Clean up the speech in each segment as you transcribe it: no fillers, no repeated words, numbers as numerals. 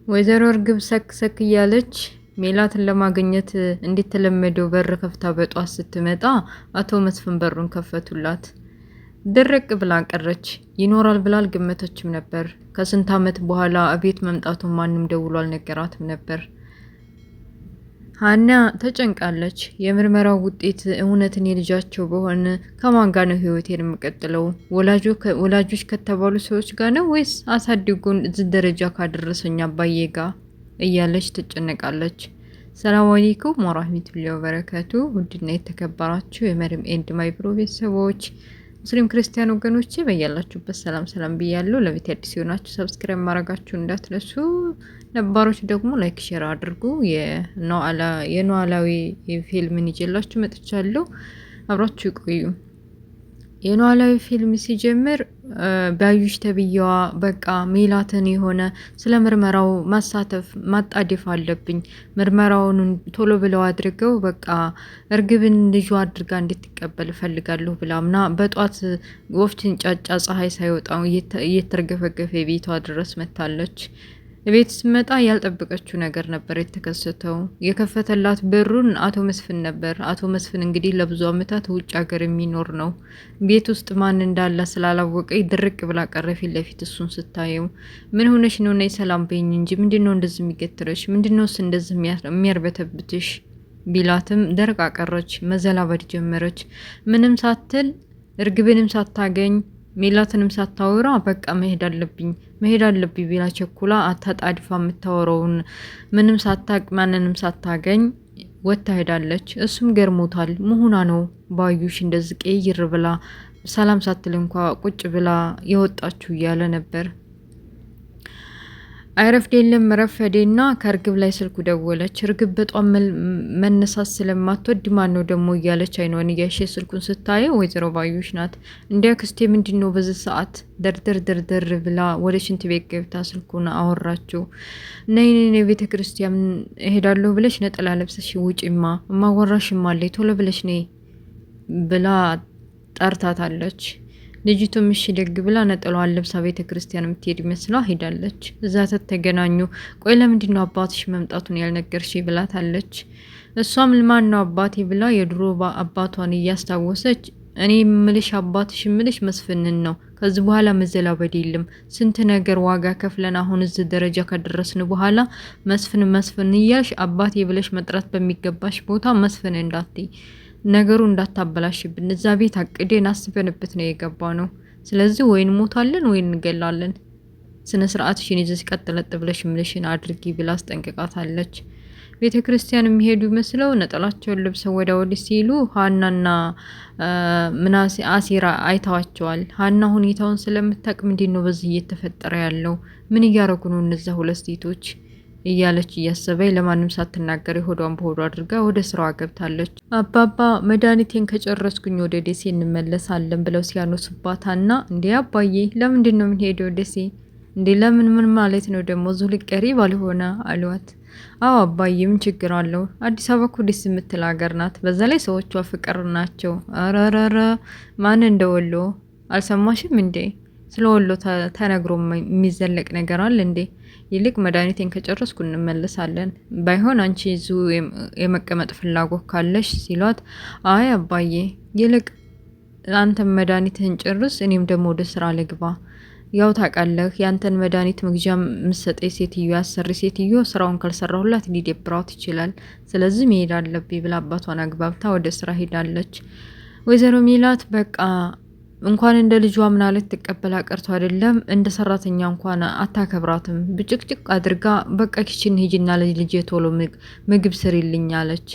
ወይዘሮ እርግብ ሰክ እያለች ሜላትን ለማግኘት እንደተለመደው በር ከፍታ በጧት ስትመጣ አቶ መስፍን በሩን ከፈቱላት። ድርቅ ብላ ቀረች። ይኖራል ብላ አልገመተችም ነበር። ከስንት ዓመት በኋላ እቤት መምጣቱን ማንም ደውሎ አልነገራትም ነበር። ሀና ተጨንቃለች። የምርመራው ውጤት እውነትን የልጃቸው በሆነ ከማን ጋር ነው ህይወቴን የምቀጥለው? ወላጆች ከተባሉ ሰዎች ጋር ነው ወይስ አሳድጎን እዚህ ደረጃ ካደረሰኝ አባዬ ጋር እያለች ትጨነቃለች። ሰላም አለይኩም ወራህመቱላሂ ወበረካቱ። ውድና የተከበራችሁ የመሪም ኤንድ ማይ ብሮ ቤተሰቦች ሙስሊም ክርስቲያን ወገኖቼ በያላችሁበት ሰላም ብያለሁ። ለቤት አዲስ የሆናችሁ ሰብስክራይብ ማድረጋችሁ እንዳትረሱ፣ ነባሮች ደግሞ ላይክ ሼር አድርጉ። የኖላዊ ፊልምን ይዤላችሁ መጥቻለሁ። አብራችሁ ይቆዩ። የኖላዊ ፊልም ሲጀምር ባዩሽ ተብዬዋ በቃ ሜላትን የሆነ ስለ ምርመራው ማሳተፍ ማጣደፍ አለብኝ፣ ምርመራውን ቶሎ ብለው አድርገው በቃ እርግብን ልጇ አድርጋ እንድትቀበል እፈልጋለሁ ብላምና በጧት ወፍችን ጫጫ ፀሐይ ሳይወጣው እየተርገፈገፈ ቤቷ ድረስ መታለች። ቤት ስመጣ ያልጠበቀችው ነገር ነበር የተከሰተው። የከፈተላት በሩን አቶ መስፍን ነበር። አቶ መስፍን እንግዲህ ለብዙ ዓመታት ውጭ ሀገር የሚኖር ነው። ቤት ውስጥ ማን እንዳለ ስላላወቀ ድርቅ ብላ ቀረ ፊት ለፊት እሱን ስታየው። ምን ሆነሽ ነው? ነይ ሰላም በይኝ እንጂ ምንድነው እንደዚህ የሚገትረሽ? ምንድነውስ እንደዚህ የሚያርበተብትሽ? ቢላትም ደርቃ ቀረች። መዘላበድ ጀመረች። ምንም ሳትል እርግብንም ሳታገኝ ሜላትንም ሳታወራ በቃ መሄድ አለብኝ ቢላ ቸኩላ አታጣድፋ የምታወራውን ምንም ሳታቅ ማንንም ሳታገኝ ወጥታ ሄዳለች። እሱም ገርሞታል። መሆኗ ነው ባዩሽ እንደዚህ ቀይር ብላ ሰላም ሳትል እንኳ ቁጭ ብላ የወጣችሁ እያለ ነበር። አይረፍድ የለም ረፈዴና ከእርግብ ላይ ስልኩ ደወለች። እርግብ በጧም መነሳት ስለማትወድ ማን ነው ደግሞ እያለች አይኗን እያሸ ስልኩን ስታየው ወይዘሮ ባዩሽ ናት። እንዲያ ክስቴ ምንድን ነው በዚህ ሰዓት ደርደር ብላ ወደ ሽንት ቤት ገብታ ስልኩን አወራችው። ነይ ቤተ ክርስቲያን እሄዳለሁ ብለሽ ነጠላ ለብሰሽ ውጪማ እማወራሽማ አለኝ ቶሎ ብለሽ ነይ ብላ ጠርታታለች። ልጅቱ ምሽ ደግ ብላ ነጠላዋን ለብሳ ቤተ ክርስቲያን የምትሄድ መስላ ሄዳለች። እዛ ተገናኙ። ቆይ ለምንድን ነው አባትሽ መምጣቱን ያልነገርሽ ብላታለች። እሷም ማን ነው አባቴ ብላ የድሮ አባቷን እያስታወሰች እኔ ምልሽ አባትሽ ምልሽ መስፍንን ነው። ከዚህ በኋላ መዘላበድ የለም። ስንት ነገር ዋጋ ከፍለን አሁን እዚህ ደረጃ ከደረስን በኋላ መስፍን እያልሽ አባቴ ብለሽ መጥራት በሚገባሽ ቦታ መስፍን እንዳትይ፣ ነገሩ እንዳታበላሽብን። እዛ ቤት አቅዴን አስበንበት ነው የገባ ነው። ስለዚህ ወይን ሞታለን ወይን እንገላለን። ስነ ስርዓትሽን ይዘሽ ቀጥለጥ ብለሽ ምልሽን አድርጊ ብላ አስጠንቅቃታለች። ቤተ ክርስቲያን የሚሄዱ መስለው ነጠላቸውን ለብሰው ወዲህ ሲሉ ሀናና ምናሴ አሲራ አይተዋቸዋል። ሀና ሁኔታውን ስለምታውቅ ምንድን ነው በዚህ እየተፈጠረ ያለው? ምን እያረጉ ነው እነዛ ሁለት ሴቶች እያለች እያሰበኝ ለማንም ሳትናገር ሆዷን በሆዷ አድርጋ ወደ ስራዋ ገብታለች። አባባ መድኃኒቴን ከጨረስኩኝ ወደ ደሴ እንመለሳለን ብለው ሲያነሱባታና እንዴ አባዬ ለምንድን ነው የምንሄደው ደሴ? እንዴ ለምን? ምን ማለት ነው ደግሞ ዙ ልቀሪ ባልሆነ አሏት። አዎ አባዬ ምን ችግር አለው? አዲስ አበባ እኮ ደስ የምትል ሀገር ናት። በዛ ላይ ሰዎቿ ፍቅር ናቸው። አረረረ ማን እንደወሎ አልሰማሽም እንዴ? ስለ ወሎ ተነግሮ የሚዘለቅ ነገር አለ እንዴ? ይልቅ መድኃኒቴን ከጨረስኩ እንመለሳለን። ባይሆን አንቺ ዙ የመቀመጥ ፍላጎት ካለሽ ሲሏት፣ አይ አባዬ ይልቅ አንተን መድኃኒትህን ጨርስ፣ እኔም ደግሞ ወደ ስራ ልግባ። ያው ታውቃለህ ያንተን መድኃኒት መግዣ ምሰጠኝ ሴትዮ ያሰሪ ሴትዮ ስራውን ካልሰራሁላት ሊደብራት ይችላል። ስለዚህ መሄድ አለብኝ ብላ አባቷን አግባብታ ወደ ስራ ሄዳለች። ወይዘሮ ሜላት በቃ እንኳን እንደ ልጇ ምናለት ተቀበላ ቀርቶ አይደለም እንደ ሰራተኛ እንኳን አታከብራትም። ብጭቅጭቅ አድርጋ በቃ ኪችን ሂጂና ልጅ ቶሎ ምግብ ስሪልኝ አለች።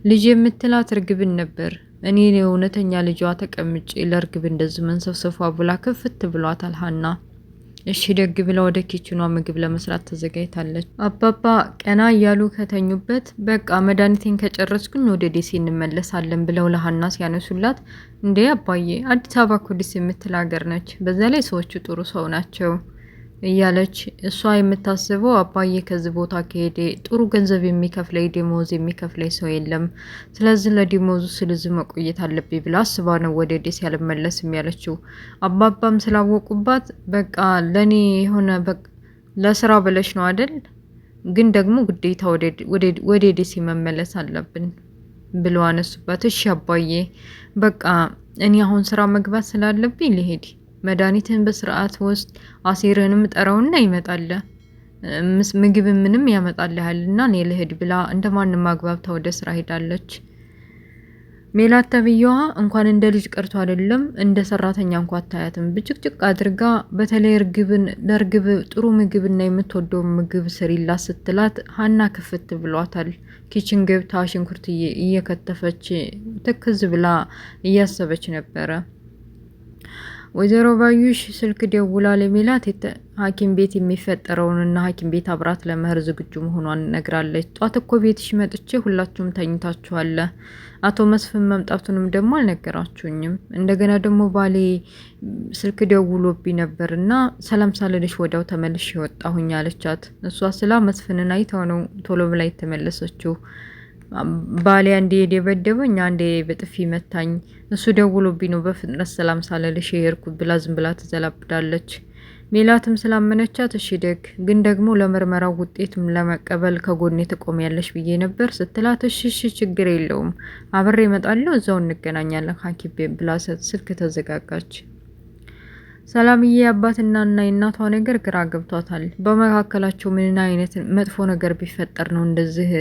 ልጅ የምትላት እርግብን ነበር። እኔ እውነተኛ ልጇ ተቀምጬ ለእርግብ እንደዚህ መንሰፍሰፏ ብላ ክፍት ብሏታል ሀና። እሺ ደግ ብላ ወደ ኪችኗ ምግብ ለመስራት ተዘጋጅታለች። አባባ ቀና እያሉ ከተኙበት በቃ መድኃኒቴን ከጨረስኩኝ ወደ ደሴ እንመለሳለን ብለው ለሀና ሲያነሱላት፣ እንዴ አባዬ አዲስ አበባ እኮ ደስ የምትል ሀገር ነች፣ በዛ ላይ ሰዎቹ ጥሩ ሰው ናቸው እያለች እሷ የምታስበው አባዬ ከዚህ ቦታ ከሄደ ጥሩ ገንዘብ የሚከፍለኝ ደሞዝ የሚከፍለኝ ሰው የለም፣ ስለዚህ ለደሞዙ ስለዚህ መቆየት አለብኝ ብላ አስባ ነው ወደ ደሴ ያልመለስም ያለችው። አባባም ስላወቁባት በቃ ለኔ የሆነ ለስራ ብለሽ ነው አይደል ግን ደግሞ ግዴታ ወደ ደሴ መመለስ አለብን ብለው አነሱባት። እሺ አባዬ በቃ እኔ አሁን ስራ መግባት ስላለብኝ ልሄድ፣ መድኃኒትህን በስርዓት ወስድ፣ አሴርህንም ጠራውና ይመጣል ምግብ ምንም ያመጣልሃል እና እኔ ልሄድ ብላ እንደማንም አግባብታ ወደ ስራ ሄዳለች። ሜላት ተብዬዋ እንኳን እንደ ልጅ ቀርቶ አይደለም እንደ ሰራተኛ እንኳን አታያትም። ብጭቅጭቅ አድርጋ በተለይ ለእርግብ ጥሩ ምግብና የምትወደው ምግብ ስሪላት ስትላት ሀና ክፍት ብሏታል። ኪችን ገብታ ሽንኩርት እየከተፈች ትክዝ ብላ እያሰበች ነበረ። ወይዘሮ ባዩሽ ስልክ ደውላ ለሜላት ሐኪም ቤት የሚፈጠረውንና ሐኪም ቤት አብራት ለመሄድ ዝግጁ መሆኗን ነግራለች። ጧት እኮ ቤትሽ መጥቼ ሁላችሁም ተኝታችኋል። አቶ መስፍን መምጣቱንም ደግሞ አልነገራችሁኝም። እንደገና ደግሞ ባሌ ስልክ ደውሎብኝ ነበርና ሰላም ሳልልሽ ወዲያው ተመልሼ ወጣሁኝ አለቻት። እሷ ስላ መስፍንን አይተው ነው ቶሎ ብላ የተመለሰችው። ባሌ አንዴ የደበደበኝ አንዴ በጥፊ መታኝ፣ እሱ ደውሎብኝ ነው በፍጥነት ሰላም ሳልልሽ የሄድኩት ብላ ዝም ብላ ትዘላብዳለች። ሜላትም ስላመነቻት እሺ ደግ ግን ደግሞ ለምርመራው ውጤትም ለመቀበል ከጎኔ ትቆሚያለሽ ብዬ ነበር ስትላት እሺ ችግር የለውም አብሬ እመጣለሁ እዛው እንገናኛለን ሐኪም ቤት ብላ ስልክ ተዘጋጋች። ሰላምዬ አባትና የእናቷ ነገር ግራ ገብቷታል። በመካከላቸው ምን አይነት መጥፎ ነገር ቢፈጠር ነው እንደዚህ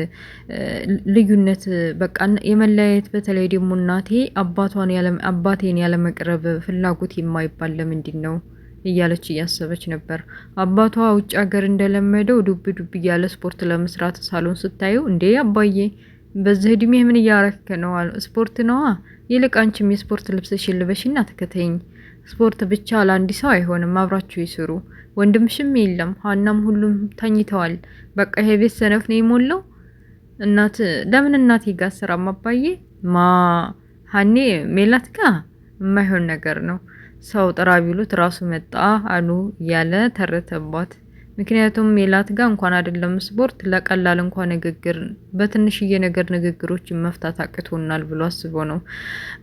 ልዩነት በቃ የመለያየት? በተለይ ደግሞ እናቴ አባቴን ያለመቅረብ ፍላጎት የማይባል ለምንድን ነው እያለች እያሰበች ነበር። አባቷ ውጭ ሀገር እንደለመደው ዱብ ዱብ እያለ ስፖርት ለመስራት ሳሎን ስታየው እንዴ አባዬ በዚህ እድሜ ምን እያረክ ነው? ስፖርት ነዋ። ይልቅ አንቺም የስፖርት ልብስሽን ልበሽና ተከተይኝ። ስፖርት ብቻ ለአንድ ሰው አይሆንም፣ አብራችሁ ይስሩ። ወንድምሽም የለም፣ ሀናም ሁሉም ተኝተዋል። በቃ ይሄ ቤት ሰነፍ ነው የሞላው። ለምን እናቴ ጋር ስራም አባዬ ሀኔ ሜላት ጋር የማይሆን ነገር ነው። ሰው ጥራ ቢሉት ራሱ መጣ አሉ እያለ ተረተባት። ምክንያቱም ሜላት ጋር እንኳን አይደለም ስፖርት ለቀላል እንኳን ንግግር በትንሽዬ ነገር ንግግሮችን መፍታት አቅቶናል ብሎ አስቦ ነው።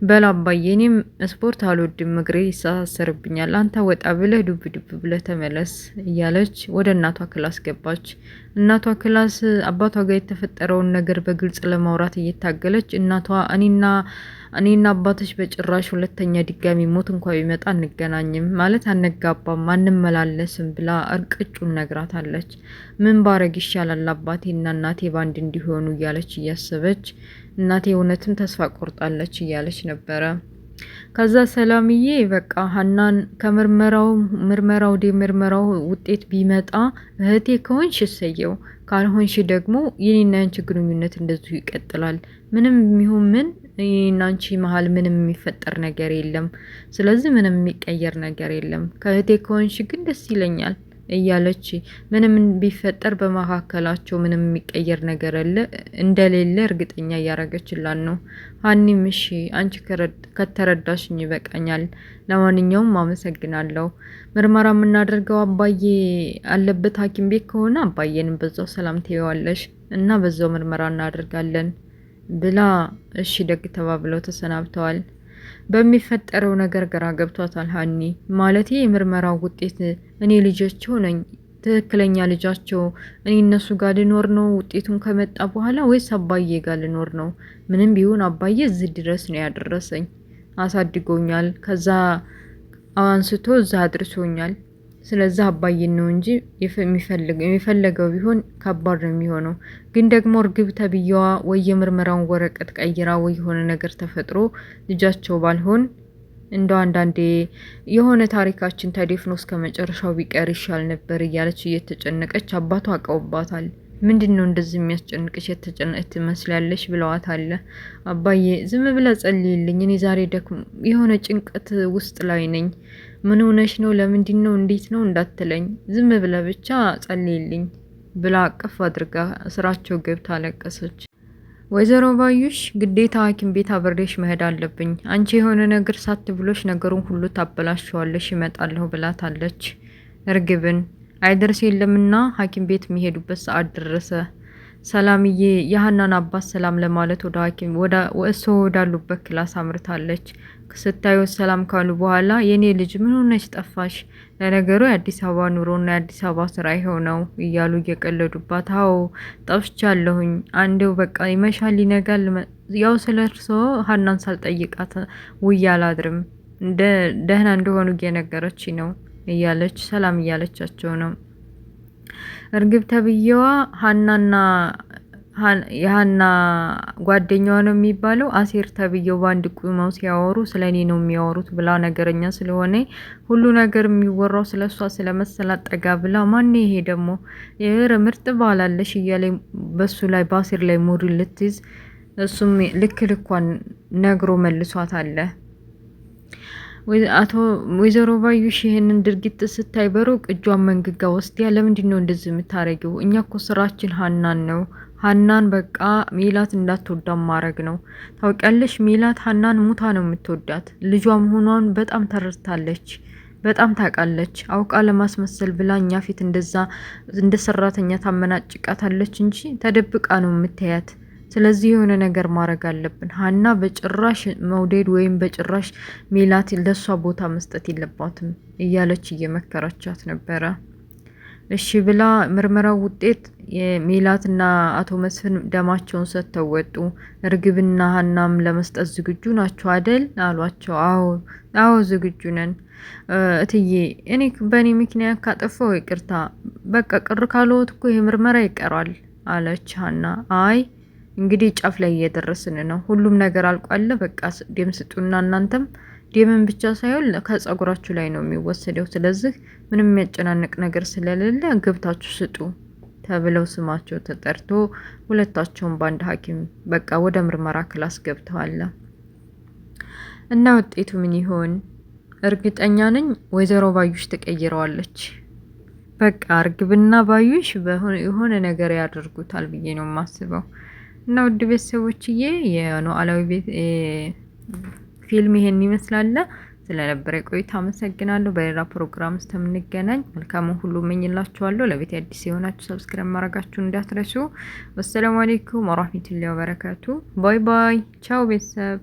በላባዬ እኔም ስፖርት አልወድም፣ እግሬ ይሳሰርብኛል፣ አንተ ወጣ ብለህ ዱብ ዱብ ብለህ ተመለስ እያለች ወደ እናቷ ክላስ ገባች። እናቷ ክላስ አባቷ ጋር የተፈጠረውን ነገር በግልጽ ለማውራት እየታገለች እናቷ እኔና አባትሽ በጭራሽ ሁለተኛ ድጋሚ ሞት እንኳ ቢመጣ አንገናኝም ማለት አንጋባም፣ አንመላለስም ብላ እርቅጩን ነግራታለች። ምን ባረግ ይሻላል አባቴና እናቴ ባንድ እንዲሆኑ እያለች እያሰበች እናቴ እውነትም ተስፋ ቆርጣለች እያለች ነበረ። ከዛ ሰላምዬ በቃ ሀናን ምርመራው ውጤት ቢመጣ እህቴ ከሆንሽ እሰየው፣ ካልሆንሽ ደግሞ የኔና ያንቺ ግንኙነት እንደዚሁ ይቀጥላል። ምንም ይሁን ምን እኔና አንቺ መሀል ምንም የሚፈጠር ነገር የለም። ስለዚህ ምንም የሚቀየር ነገር የለም። ከእህቴ ከሆንሽ ግን ደስ ይለኛል እያለች ምንም ቢፈጠር በመካከላቸው ምንም የሚቀየር ነገር እንደሌለ እርግጠኛ እያረገችላን ነው። ሀኒም እሺ አንቺ ከተረዳሽኝ ይበቃኛል፣ ለማንኛውም አመሰግናለሁ። ምርመራ የምናደርገው አባዬ አለበት ሐኪም ቤት ከሆነ አባዬንም በዛው ሰላም ትይዋለሽ እና በዛው ምርመራ እናደርጋለን ብላ እሺ ደግ ተባብለው ተሰናብተዋል። በሚፈጠረው ነገር ግራ ገብቷታል ሀኒ። ማለት የምርመራው ውጤት እኔ ልጃቸው ነኝ፣ ትክክለኛ ልጃቸው እኔ እነሱ ጋር ልኖር ነው ውጤቱን ከመጣ በኋላ ወይስ አባዬ ጋር ልኖር ነው? ምንም ቢሆን አባዬ እዚህ ድረስ ነው ያደረሰኝ፣ አሳድጎኛል፣ ከዛ አንስቶ እዛ አድርሶኛል። ስለዚህ አባዬን ነው እንጂ የሚፈለገው ቢሆን ከባድ ነው የሚሆነው። ግን ደግሞ እርግብ ተብዬዋ ወይ የምርመራውን ወረቀት ቀይራ ወይ የሆነ ነገር ተፈጥሮ ልጃቸው ባልሆን እንደው አንዳንዴ የሆነ ታሪካችን ተደፍኖ እስከ መጨረሻው ቢቀር ይሻል ነበር እያለች እየተጨነቀች አባቷ አቀውባታል። ምንድን ነው እንደዚህ የሚያስጨንቅሽ? የተጨነቀች ትመስላለሽ ብለዋታል። አባዬ ዝም ብለ ጸልይልኝ፣ እኔ ዛሬ የሆነ ጭንቀት ውስጥ ላይ ነኝ። ምን ሆነሽ ነው? ለምንድን ነው? እንዴት ነው እንዳትለኝ፣ ዝም ብለ ብቻ ጸልይልኝ ብላ አቅፍ አድርጋ ስራቸው ገብታ አለቀሰች። ወይዘሮ ባዩሽ ግዴታ ሐኪም ቤት አብሬሽ መሄድ አለብኝ፣ አንቺ የሆነ ነገር ሳትብሎሽ ነገሩን ሁሉ ታበላሸዋለሽ፣ ይመጣለሁ ብላታለች እርግብን። አይደርስ የለምና ሐኪም ቤት የሚሄዱበት ሰዓት ደረሰ። ሰላምዬ የሀናን አባት ሰላም ለማለት ወደ ሐኪም እሱ ወዳሉበት ክላስ አምርታለች። ስታዩ ሰላም ካሉ በኋላ የኔ ልጅ ምን ሆነች ጠፋሽ? ለነገሩ የአዲስ አበባ ኑሮና የአዲስ አበባ ስራ ይኸው ነው እያሉ እየቀለዱባት፣ አዎ ጠፍቻለሁኝ፣ አንዴው በቃ ይመሻል ይነጋል፣ ያው ስለ እርስዎ ሀናን ሳልጠይቃት ውዬ አላድርም፣ ደህና እንደሆኑ እየነገረች ነው እያለች ሰላም እያለቻቸው ነው። እርግብ ተብዬዋ የሀና ጓደኛዋ ነው የሚባለው። አሴር ተብዬው በአንድ ቁመው ሲያወሩ ስለ እኔ ነው የሚያወሩት ብላ ነገረኛ ስለሆነ ሁሉ ነገር የሚወራው ስለ እሷ ስለመሰላት ጠጋ ብላ ማን ይሄ ደግሞ ምርጥ ባላለሽ እያለ በሱ ላይ በአሴር ላይ ሙድ ልትይዝ እሱም ልክ ልኳን ነግሮ መልሷት አለ። ወይዘሮ ባዩሽ ይህንን ድርጊት ስታይ በሩቅ እጇን መንግጋ ወስዲያ ለምንድን ነው እንደዚህ የምታረጊው? እኛ እኮ ስራችን ሀናን ነው። ሀናን በቃ ሜላት እንዳትወዳም ማድረግ ነው። ታውቂያለሽ፣ ሜላት ሀናን ሙታ ነው የምትወዳት። ልጇ መሆኗን በጣም ተረድታለች፣ በጣም ታውቃለች። አውቃ ለማስመሰል ብላ እኛ ፊት እንደዛ እንደ ሰራተኛ ታመናጭቃታለች እንጂ ተደብቃ ነው የምታያት። ስለዚህ የሆነ ነገር ማድረግ አለብን። ሀና በጭራሽ መውደድ ወይም በጭራሽ ሜላት ለሷ ቦታ መስጠት የለባትም እያለች እየመከረቻት ነበረ። እሺ ብላ ምርመራው ውጤት የሜላትና አቶ መስፍን ደማቸውን ሰጥተው ወጡ። እርግብና ሀናም ለመስጠት ዝግጁ ናቸው አደል አሏቸው። አዎ ዝግጁ ነን እትዬ፣ እኔ በእኔ ምክንያት ካጠፋው ይቅርታ፣ በቃ ቅር ካልወት እኮ ይህ ምርመራ ይቀራል አለች ሀና። አይ እንግዲህ ጫፍ ላይ እየደረስን ነው። ሁሉም ነገር አልቋል። በቃ ደም ስጡና እናንተም ደምን ብቻ ሳይሆን ከጸጉራችሁ ላይ ነው የሚወሰደው። ስለዚህ ምንም የሚያጨናንቅ ነገር ስለሌለ ገብታችሁ ስጡ ተብለው ስማቸው ተጠርቶ ሁለታቸውም በአንድ ሐኪም በቃ ወደ ምርመራ ክላስ ገብተዋል። እና ውጤቱ ምን ይሆን? እርግጠኛ ነኝ ወይዘሮ ባዩሽ ተቀይረዋለች። በቃ እርግብና ባዩሽ የሆነ ነገር ያደርጉታል ብዬ ነው የማስበው። እና ውድ ቤተሰቦችዬ የኖላዊ ቤት ፊልም ይሄን ይመስላል። ስለነበረ ቆይታ አመሰግናለሁ። በሌላ ፕሮግራም ውስጥ የምንገናኝ መልካሙን ሁሉ እመኝላችኋለሁ። ለቤት አዲስ የሆናችሁ ሰብስክራይብ ማድረጋችሁን እንዳትረሱ። ወሰላሙ አለይኩም ወራህመቱላሂ ወበረካቱ። ባይ ባይ። ቻው ቤተሰብ።